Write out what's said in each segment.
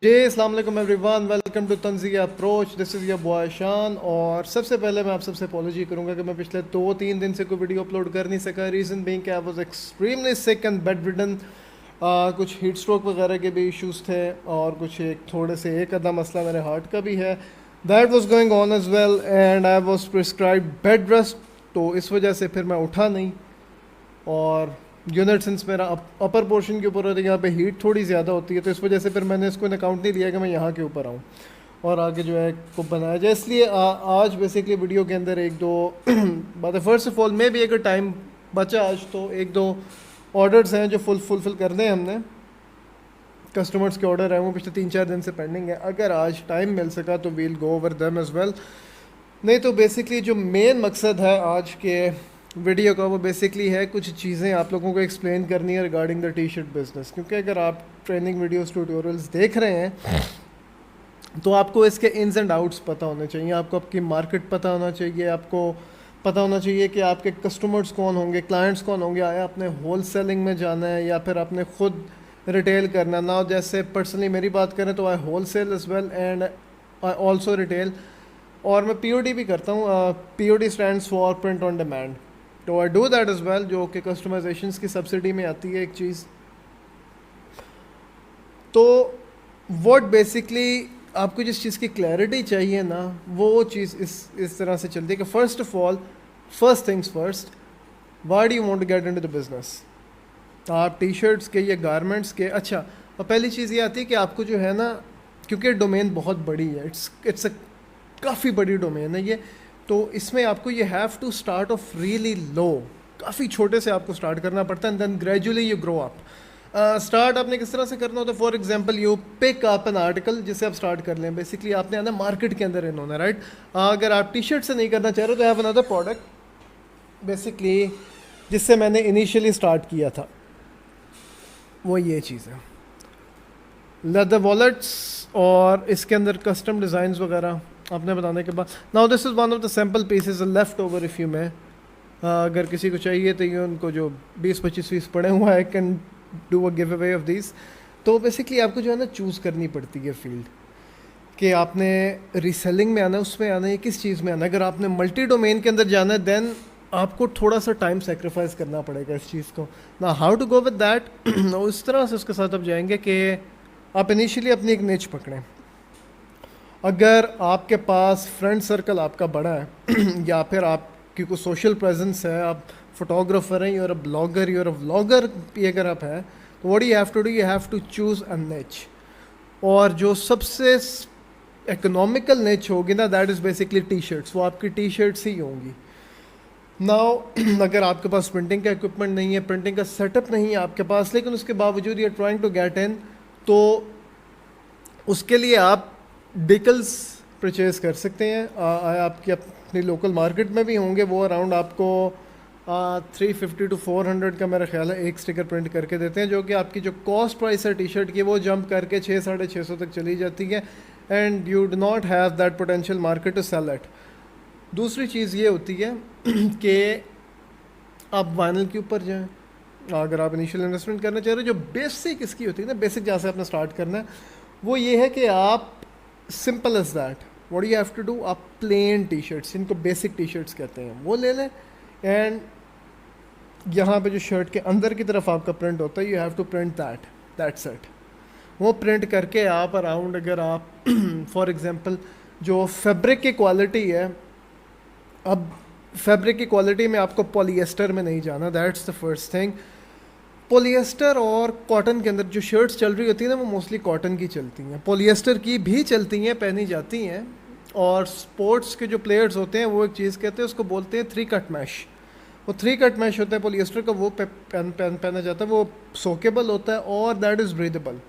जी अस्सलाम वालेकुम everyone, welcome to Tanzia approach. This is your boy Shaan. और सबसे पहले मैं आप सबसे अपॉलॉजी करूंगा कि मैं पिछले 2-3 दिन से कोई वीडियो अपलोड कर नहीं सका। रीज़न बीइंग कि I was extremely sick and bed ridden. कुछ हीट स्ट्रोक वगैरह के भी इश्यूज़ थे और कुछ थोड़े से एक आधा मसला मेरे हार्ट का भी है। That was going on as well and I was prescribed bed rest. तो इस वजह से फिर मैं उठा नहीं और यूनिट सिंस मेरा अपर पोर्शन के ऊपर और यहाँ पे हीट थोड़ी ज़्यादा होती है, तो इस वजह से फिर मैंने इसको इन अकाउंट नहीं लिया कि मैं यहाँ के ऊपर आऊँ और आगे जो है को बनाया जाए। इसलिए आज बेसिकली वीडियो के अंदर एक दो बातें। फर्स्ट ऑफ ऑल, मे भी अगर टाइम बचा आज तो एक दो ऑर्डर्स हैं जो फुलफ़िल करने हैं हमने। कस्टमर्स के ऑर्डर हैं वो पिछले 3-4 दिन से पेंडिंग है। अगर आज टाइम मिल सका तो we'll go over them as well. नहीं तो बेसिकली जो मेन मकसद है आज के वीडियो का वो बेसिकली है कुछ चीज़ें आप लोगों को एक्सप्लेन करनी है regarding the T shirt business. क्योंकि अगर आप ट्रेनिंग वीडियोस ट्यूटोरियल्स देख रहे हैं तो आपको इसके इन्स एंड आउट्स पता होने चाहिए, आपको आपकी मार्केट पता होना चाहिए, आपको पता होना चाहिए कि आपके कस्टमर्स कौन होंगे, क्लाइंट्स कौन होंगे। आया आपने होल सेलिंग में जाना है या फिर आपने ख़ुद रिटेल करना ना। जैसे पर्सनली मेरी बात करें तो I wholesale as well and I also retail. और मैं पीओडी भी करता हूँ। POD stands for print on demand. तो I do that as well, जो कि कस्टमाइजेशंस की सब्सिडी में आती है एक चीज़। तो व्हाट बेसिकली आपको जिस चीज़ की क्लैरिटी चाहिए ना, वो चीज़ इस तरह से चलती है कि first of all, first things first, why do you want to get into the business. आप टी शर्ट्स के या गारमेंट्स के, अच्छा, और पहली चीज़ ये आती है कि आपको जो है ना, क्योंकि डोमेन बहुत बड़ी है, इट्स अ काफ़ी बड़ी डोमेन है ये, तो इसमें आपको ये have to start off really low. काफ़ी छोटे से आपको स्टार्ट करना पड़ता है and then gradually you grow up. Start आपने किस तरह से करना होता है? For example you pick up an article जिसे आप स्टार्ट कर लें। बेसिकली आपने आना मार्केट के अंदर इन होना, राइट। अगर आप टी शर्ट से नहीं करना चाह रहे तो हैव अनदर प्रोडक्ट बेसिकली जिससे मैंने इनिशियली स्टार्ट किया था, वो ये चीज़ है, लेदर वॉलेट्स। और इसके अंदर कस्टम डिज़ाइंस वगैरह आपने बताने के बाद, now this is one of the sample pieces left over if you में। अगर किसी को चाहिए तो ये उनको जो 20-25 पीस पड़े हुआ है, can do a give away of this. तो बेसिकली आपको जो है ना चूज़ करनी पड़ती है फील्ड कि आपने रीसेलिंग में आना है, उसमें आना है, किस चीज़ में आना है। अगर आपने मल्टी डोमेन के अंदर जाना है देन आपको थोड़ा सा टाइम सेक्रीफाइस करना पड़ेगा इस चीज़ को ना। How to go with that, उस तरह से उसके साथ आप जाएंगे कि आप इनिशियली अपनी एक निच पकड़ें। अगर आपके पास फ्रेंड सर्कल आपका बड़ा है या फिर आपकी कोई सोशल प्रेजेंस है, आप फोटोग्राफर हैं, you're a blogger, you're a vlogger भी अगर आप हैं, तो what you have to do, you have to choose a niche. और जो सबसे इकोनॉमिकल निच होगी ना, that is basically T shirts. वो आपकी टी शर्ट्स ही होंगी। नाउ अगर आपके पास प्रिंटिंग का इक्विपमेंट नहीं है, प्रिंटिंग का सेटअप नहीं है आपके पास, लेकिन उसके बावजूद you are trying to get in, तो उसके लिए आप डिकल्स परचेज़ कर सकते हैं। आपकी अपनी लोकल मार्केट में भी होंगे। वो अराउंड आपको 350 to 400 का मेरा ख्याल है एक स्टिकर प्रिंट करके देते हैं, जो कि आपकी जो कॉस्ट प्राइस है टी शर्ट की वो जंप करके 600-650 तक चली जाती है and you do not have that potential market to sell it. दूसरी चीज़ ये होती है कि आप वाइनल के ऊपर जाएँ। अगर आप इनिशियल इन्वेस्टमेंट करना चाह रहे हो, जो बेसिक इसकी होती है ना, बेसिक जहाँ से आपने स्टार्ट करना है, वो ये है कि आप simple as that, what you have to do, आप प्लेन टी शर्ट्स, जिनको बेसिक टी शर्ट्स कहते हैं, वो ले लें। एंड यहाँ पे जो शर्ट के अंदर की तरफ आपका प्रिंट होता है, you have to print that's it. वो प्रिंट करके आप अराउंड, अगर आप फॉर एग्जांपल जो फैब्रिक की क्वालिटी है, अब फैब्रिक की क्वालिटी में आपको पॉलिएस्टर में नहीं जाना, that's the first thing. Polyester और कॉटन के अंदर जो शर्ट्स चल रही होती है ना, वो मोस्टली कॉटन की चलती हैं। पॉलिएस्टर की भी चलती हैं, पहनी जाती हैं। और स्पोर्ट्स के जो प्लेयर्स होते हैं वो एक चीज़ कहते हैं, उसको बोलते हैं 3 कट मैश। वो 3 कट मैश होता है पॉलिएस्टर का, वो पहना जाता है, वो सोकेबल होता है और दैट इज़ ब्रीदेबल।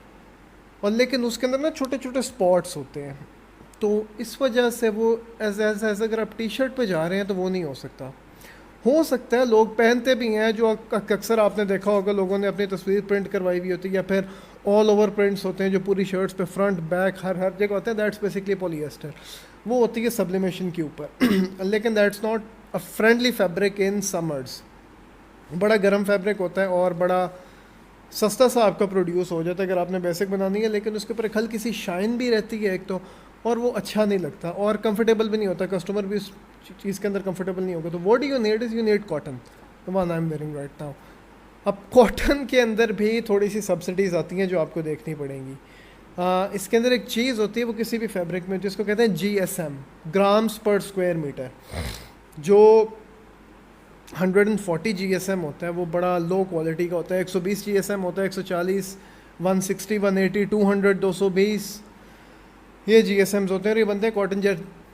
और लेकिन उसके अंदर ना छोटे छोटे स्पॉट्स होते हैं, तो इस वजह से वो एज अगर आप टी शर्ट पर जा रहे हैं तो वो नहीं हो सकता है लोग पहनते भी हैं, जो अक्सर आपने देखा होगा लोगों ने अपनी तस्वीर प्रिंट करवाई हुई होती है, या फिर ऑल ओवर प्रिंट्स होते हैं जो पूरी शर्ट्स पे फ्रंट बैक हर जगह होते हैं, दैट्स बेसिकली पॉलिएस्टर। वो होती है सब्लिमेशन के ऊपर लेकिन that's not a friendly fabric in summers. बड़ा गर्म फैब्रिक होता है और बड़ा सस्ता सा आपका प्रोड्यूस हो जाता है अगर आपने बेसिक बनानी है, लेकिन उसके ऊपर एक हल्की सी शाइन भी रहती है एक तो, और वो अच्छा नहीं लगता और कंफर्टेबल भी नहीं होता, कस्टमर भी उस चीज़ के अंदर कंफर्टेबल नहीं होगा। तो what you need is you need cotton, the one I am wearing right now. अब कॉटन के अंदर भी थोड़ी सी सब्सिडीज़ आती हैं जो आपको देखनी पड़ेंगी। इसके अंदर एक चीज़ होती है वो किसी भी फैब्रिक में, जिसको कहते हैं GSM, ग्राम्स पर स्क्वायर मीटर। जो 140 GSM होता है वो बड़ा लो क्वालिटी का होता है, 120 GSM होता है, 140, 160, 180, 200, 220 ये GSMs होते हैं, और ये बनते हैं कॉटन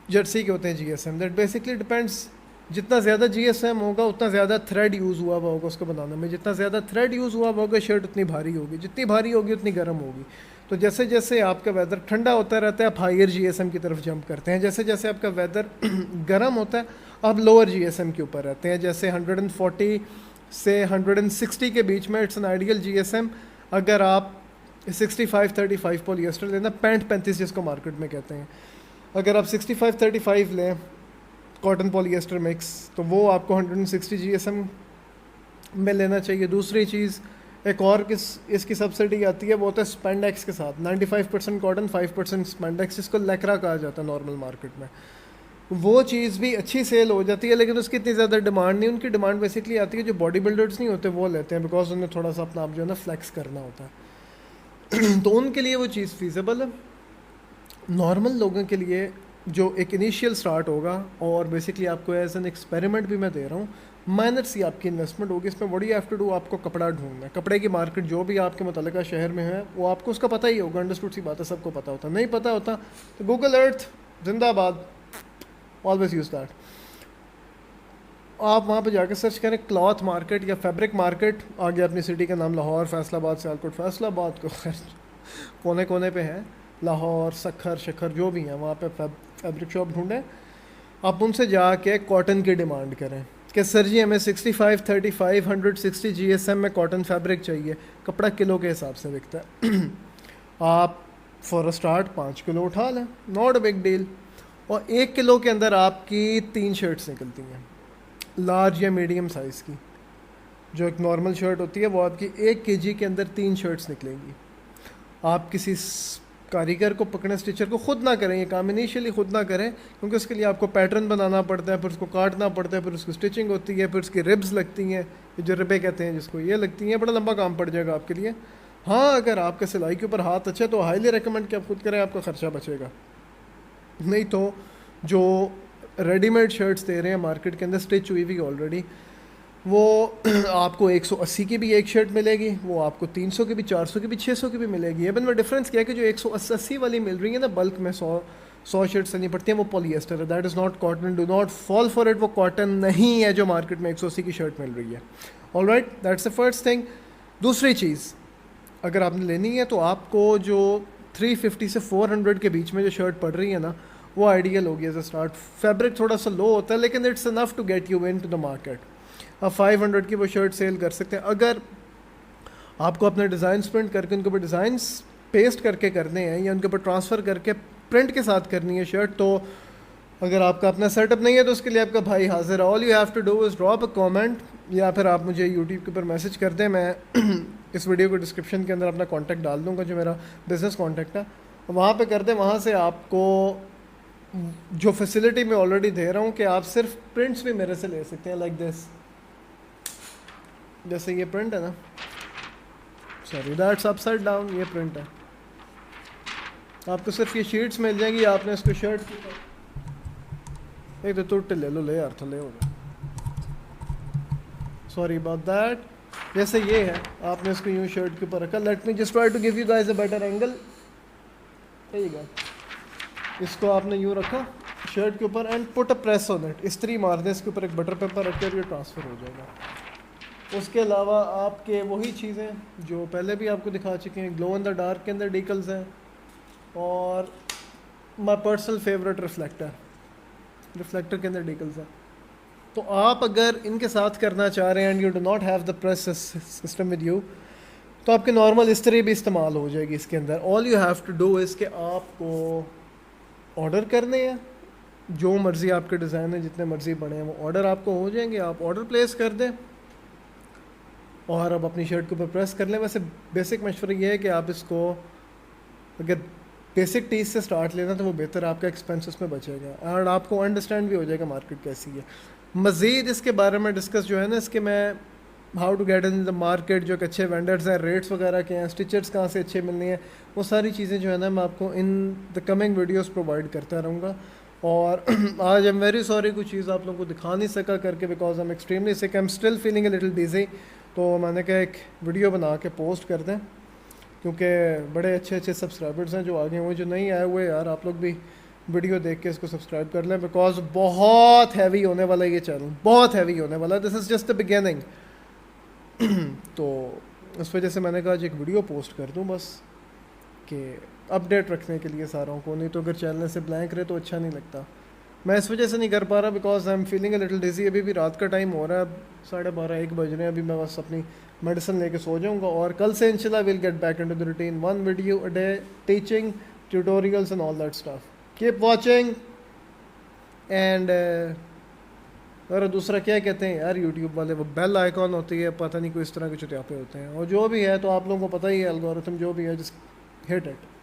जर्सी के होते हैं GSM। दैट बेसिकली डिपेंड्स, जितना ज़्यादा GSM होगा उतना ज़्यादा थ्रेड यूज़ हुआ हुआ होगा उसको बनाने में, जितना ज़्यादा थ्रेड यूज़ हुआ हुआ होगा शर्ट उतनी भारी होगी, जितनी भारी होगी उतनी गर्म होगी। तो जैसे जैसे आपका वेदर ठंडा होता रहता है आप हायर GSM की तरफ जंप करते हैं, जैसे जैसे आपका वेदर गर्म होता है आप लोअर GSM के ऊपर रहते हैं। जैसे 140 से 160 के बीच में इट्स एन आइडियल GSM। अगर आप 65-35 पॉलिएस्टर लेना, 65-35 जिसको मार्केट में कहते हैं, अगर आप 65-35 लें कॉटन पॉलिएस्टर मिक्स तो वो आपको 160 GSM में लेना चाहिए। दूसरी चीज़ एक और इसकी सब्सिडी आती है, वो होता है स्पेंडेक्स के साथ, 95% कॉटन 5% स्पेंडेक्स, जिसको लेकरा कहा जाता है नॉर्मल मार्केट में। वो चीज़ भी अच्छी सेल हो जाती है, लेकिन उसकी इतनी ज़्यादा डिमांड नहीं। उनकी डिमांड बेसिकली आती है जो बॉडी बिल्डर्स नहीं होते वो लेते हैं, बिकॉज उन्हें थोड़ा सा अपना आप जो है ना फ्लेक्स करना होता है तो उनके लिए वो चीज़ फीजेबल है। नॉर्मल लोगों के लिए जो एक इनिशियल स्टार्ट होगा, और बेसिकली आपको एज एन एक्सपेरिमेंट भी मैं दे रहा हूँ, माइनर सी आपकी इन्वेस्टमेंट होगी इसमें। What you have to do, आपको कपड़ा ढूंढना है, कपड़े की मार्केट जो भी आपके मुतल्लिका शहर में है वो आपको उसका पता ही होगा, अंडरस्टूड सी बात है, सबको पता होता। नहीं पता होता तो गूगल अर्थ जिंदाबाद, ऑलवेज यूज़ दैट। आप वहाँ पे जाकर सर्च करें क्लॉथ मार्केट या फैब्रिक मार्केट, आ गया अपनी सिटी का नाम, लाहौर, फैसलाबाद, सियालकोट। फैसलाबाद को कोने कोने पे है, लाहौर, सखर, शखर जो भी हैं वहाँ पे फैब्रिक शॉप ढूंढें। आप उनसे जाके कॉटन की डिमांड करें कि सर जी हमें 65-35 160 GSM में कॉटन फैब्रिक चाहिए। कपड़ा किलो के हिसाब से बिकता है आप फॉर अ स्टार्ट 5 किलो उठा लें, नॉट अ बिग डील। और 1 किलो के अंदर आपकी 3 शर्ट्स निकलती हैं, लार्ज या मीडियम साइज़ की। जो एक नॉर्मल शर्ट होती है वो आपकी 1 kg के अंदर 3 शर्ट्स निकलेंगी। आप किसी कारीगर को पकड़े, स्टिचर को खुद ना करें ये काम, इनिशियली खुद ना करें, क्योंकि उसके लिए आपको पैटर्न बनाना पड़ता है, फिर उसको काटना पड़ता है, फिर उसकी स्टिचिंग होती है, फिर उसकी रिब्स लगती हैं, जो रिबे कहते हैं जिसको, ये लगती हैं, बड़ा लंबा काम पड़ जाएगा आपके लिए। हाँ, अगर आपके सिलाई के ऊपर हाथ अच्छा है तो हाईली रिकमेंड कि आप खुद करें, आपका ख़र्चा बचेगा। नहीं तो जो रेडीमेड शर्ट्स दे रहे हैं मार्केट के अंदर स्टिच हुई हुई ऑलरेडी, वो आपको 180 की भी एक शर्ट मिलेगी, वो आपको 300 की भी, 400 की भी, 600 की भी मिलेगी। इवन में डिफरेंस क्या है कि जो 180 वाली मिल रही है ना बल्क में, 100 शर्ट्स लेनी पड़ती हैं, वो पॉलिएस्टर है, that is not cotton, do not fall for it. वो कॉटन नहीं है जो मार्केट में 180 की शर्ट मिल रही है। Alright, that's the first thing. दूसरी चीज़, अगर आपने लेनी है तो आपको जो 350 से 400 के बीच में जो शर्ट पड़ रही है ना, वो आइडियल होगी एज अ स्टार्ट। फैब्रिक थोड़ा सा लो होता है लेकिन it's enough to get you into the market. आप 500 की वो शर्ट सेल कर सकते हैं। अगर आपको अपने डिज़ाइन प्रिंट करके उनके ऊपर डिज़ाइंस पेस्ट करके करने हैं या उनके ऊपर ट्रांसफ़र करके प्रिंट के साथ करनी है शर्ट, तो अगर आपका अपना सेटअप नहीं है तो उसके लिए आपका भाई हाजिर है। All you have to do is drop a comment, या फिर आप मुझे यूट्यूब के ऊपर मैसेज कर दें। मैं इस वीडियो को डिस्क्रिप्शन के अंदर अपना कॉन्टैक्ट डाल दूँगा, जो मेरा बिज़नेस कॉन्टैक्ट है, वहाँ पे कर दें। वहाँ से आपको जो फैसिलिटी मैं ऑलरेडी दे रहा हूँ कि आप सिर्फ प्रिंट्स भी मेरे से ले सकते हैं, लाइक दिस, जैसे ये प्रिंट है ना, सॉरी दैट्स अपसाइड डाउन, ये प्रिंट है। आपको सिर्फ ये शीट्स मिल जाएंगी, आपने इसको शर्ट एक तो टूट ले लो, ले यार थले हो गए, सॉरी अबाउट दैट। जैसे ये है, आपने इसको यूँ शर्ट के ऊपर रखा। Let me just try to give you guys a better angle. इसको आपने यूँ रखा शर्ट के ऊपर and put a press on it, इस्त्री मार दें इसके ऊपर, एक बटर पेपर रख कर ये ट्रांसफ़र हो जाएगा। उसके अलावा आपके वही चीज़ें जो पहले भी आपको दिखा चुके हैं, ग्लो इन द डार्क के अंदर डिकल्स हैं, और माई पर्सनल फेवरेट रिफ्लेक्टर के अंदर डिकल्स हैं। तो आप अगर इनके साथ करना चाह रहे हैं and you do not have the press system with you, तो आपके नॉर्मल इस्त्री भी इस्तेमाल हो जाएगी इसके अंदर। All you have to do is कि आपको ऑर्डर करने हैं, जो मर्ज़ी आपके डिज़ाइन है जितने मर्ज़ी बने हैं वो ऑर्डर आपको हो जाएंगे। आप ऑर्डर प्लेस कर दें, और अब अपनी शर्ट के ऊपर प्रेस कर लें। वैसे बेसिक मशवरा ये है कि आप इसको अगर बेसिक टीज से स्टार्ट लेना तो वो बेहतर, आपका एक्सपेंस उसमें बचेगा और आपको अंडरस्टैंड भी हो जाएगा मार्केट कैसी है। मज़ीद इसके बारे में डिस्कस जो है ना, इसके मैं how to get in the market, जो कि अच्छे वेंडर्स हैं, रेट्स वगैरह के हैं, स्टिचर्स कहाँ से अच्छे मिलने हैं, वो सारी चीज़ें जो है ना मैं आपको in the coming videos provide करता रहूँगा। और आज आई एम वेरी सॉरी कुछ चीज़ आप लोगों को दिखा नहीं सका करके, because I am extremely sick, I am still feeling a little dizzy. तो मैंने कहा एक वीडियो बना के पोस्ट कर दें, क्योंकि बड़े अच्छे अच्छे सब्सक्राइबर्स हैं जो आगे हुए, जो नहीं आए हुए यार आप लोग भी वीडियो देख के इसको सब्सक्राइब कर लें, बिकॉज बहुत हैवी होने वाला है ये चैनल, बहुत हैवी होने वाला है। This is just the beginning. तो इस वजह से मैंने कहा आज एक वीडियो पोस्ट कर दूं बस, कि अपडेट रखने के लिए सारों को, नहीं तो अगर चैनल से ब्लैंक रहे तो अच्छा नहीं लगता। मैं इस वजह से नहीं कर पा रहा because I am feeling a little dizzy. अभी भी रात का टाइम हो रहा है, 12:30-1 बज रहे हैं। अभी मैं बस अपनी मेडिसिन लेके सो जाऊंगा और कल से इंशाल्लाह will get back into the routine, 1 video a day, teaching, tutorials and all that stuff. Keep watching and और दूसरा क्या कहते हैं यार यूट्यूब वाले, वो बेल आइकॉन होती है, पता नहीं कोई इस तरह के चुतियापे होते हैं, और जो भी है तो आप लोगों को पता ही है एल्गोरिथम जो भी है, जस्ट हिट इट।